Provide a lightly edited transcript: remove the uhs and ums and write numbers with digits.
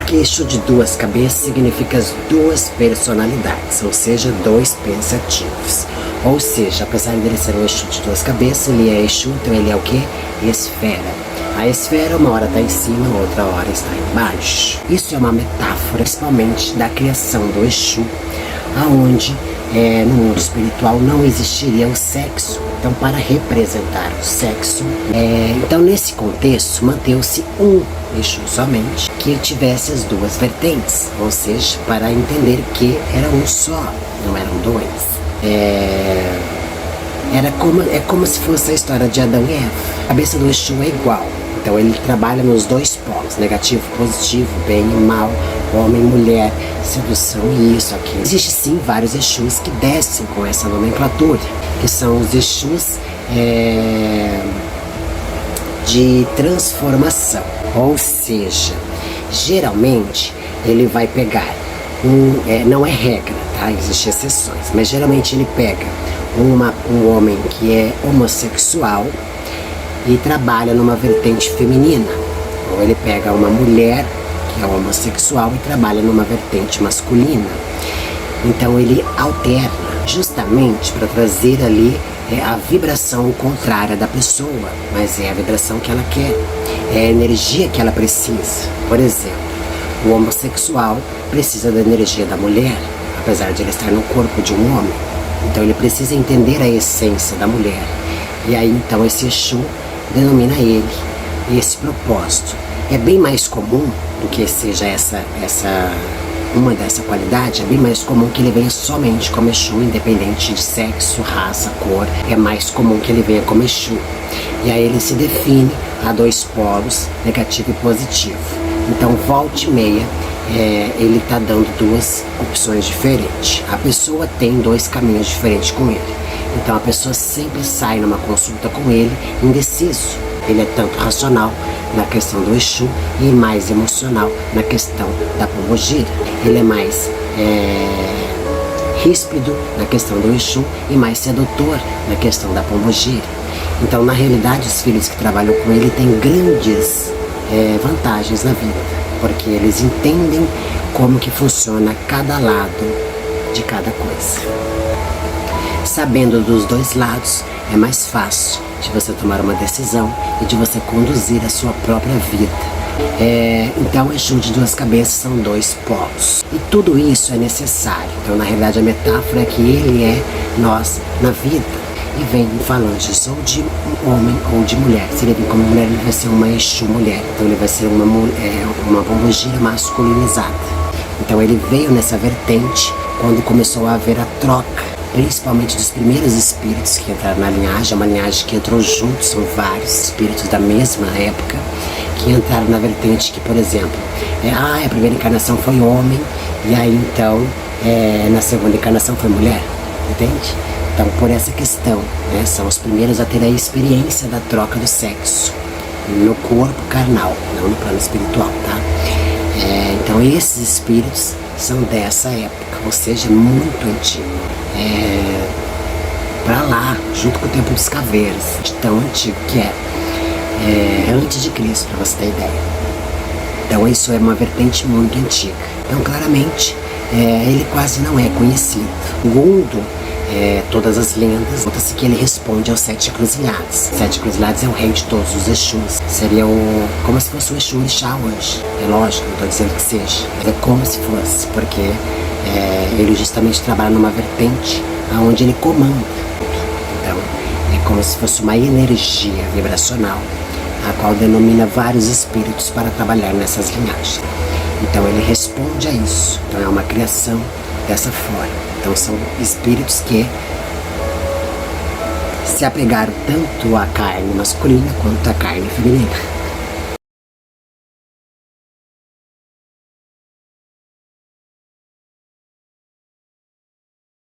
Que Exu de duas cabeças significa as duas personalidades, ou seja, dois pensativos. Ou seja, apesar dele ser um Exu de duas cabeças, ele é Exu, então ele é o que? Esfera. A esfera uma hora está em cima, outra hora está embaixo. Isso é uma metáfora, principalmente da criação do Exu, aonde no mundo espiritual não existiria o sexo. Então, para representar o sexo, então nesse contexto manteve-se um Exu somente que tivesse as duas vertentes, ou seja, para entender que era um só, não eram dois. É como se fosse a história de Adão e Eva. A cabeça do Exu é igual. Então ele trabalha nos dois polos, negativo, positivo, bem e mal, homem, mulher, sedução e isso, aqui. Existem sim vários Exus que descem com essa nomenclatura, que são os Exus de transformação. Ou seja, geralmente ele vai pegar, não é regra, tá? Existem exceções, mas geralmente ele pega um homem que é homossexual e trabalha numa vertente feminina, ou ele pega uma mulher que é homossexual e trabalha numa vertente masculina. Então ele alterna justamente para trazer ali a vibração contrária da pessoa, mas é a vibração que ela quer, é a energia que ela precisa. Por exemplo, o homossexual precisa da energia da mulher, apesar de ele estar no corpo de um homem. Então ele precisa entender a essência da mulher. E aí então esse Exu denomina ele esse propósito. É bem mais comum do que seja uma dessa qualidade, é bem mais comum que ele venha somente como Exu, independente de sexo, raça, cor. É mais comum que ele venha como Exu. E aí ele se define a dois polos, negativo e positivo. Então volta e meia ele está dando duas opções diferentes. A pessoa tem dois caminhos diferentes com ele. Então a pessoa sempre sai numa consulta com ele indeciso. Ele é tanto racional na questão do Exu e mais emocional na questão da pombogira. Ele é mais ríspido na questão do Exu e mais sedutor na questão da pombogira. Então, na realidade, os filhos que trabalham com ele têm grandes vantagens na vida, porque eles entendem como que funciona cada lado de cada coisa. Sabendo dos dois lados, é mais fácil de você tomar uma decisão e de você conduzir a sua própria vida. Então, o Exu de duas cabeças são dois polos. E tudo isso é necessário. Então, na realidade, a metáfora é que ele é nós na vida. E vem falando disso ou de homem ou de mulher. Se ele vir como mulher, ele vai ser uma Exu mulher. Então, ele vai ser uma pombogira masculinizada. Então, ele veio nessa vertente quando começou a haver a troca, principalmente dos primeiros espíritos que entraram na linhagem. É uma linhagem que entrou junto, são vários espíritos da mesma época que entraram na vertente que, por exemplo, a primeira encarnação foi homem, e aí então na segunda encarnação foi mulher, entende? Então, por essa questão, são os primeiros a ter a experiência da troca do sexo no corpo carnal, não no plano espiritual, tá? Então, esses espíritos são dessa época, ou seja, muito antigo. Pra lá, junto com o tempo dos caveiras, de tão antigo que antes de Cristo, pra você ter ideia. Então, isso é uma vertente muito antiga. Então, claramente, ele quase não é conhecido. Segundo todas as lendas, conta-se que ele responde aos sete encruzilhadas. Sete encruzilhadas é o rei de todos os Exus. Seria como se fosse o Exu Orixá hoje. É lógico, não estou dizendo que seja. É como se fosse, porque ele justamente trabalha numa vertente onde ele comanda. Então, é como se fosse uma energia vibracional, a qual denomina vários espíritos para trabalhar nessas linhagens. Então, ele responde a isso. Então, é uma criação dessa forma. Então, são espíritos que se apegaram tanto à carne masculina quanto à carne feminina.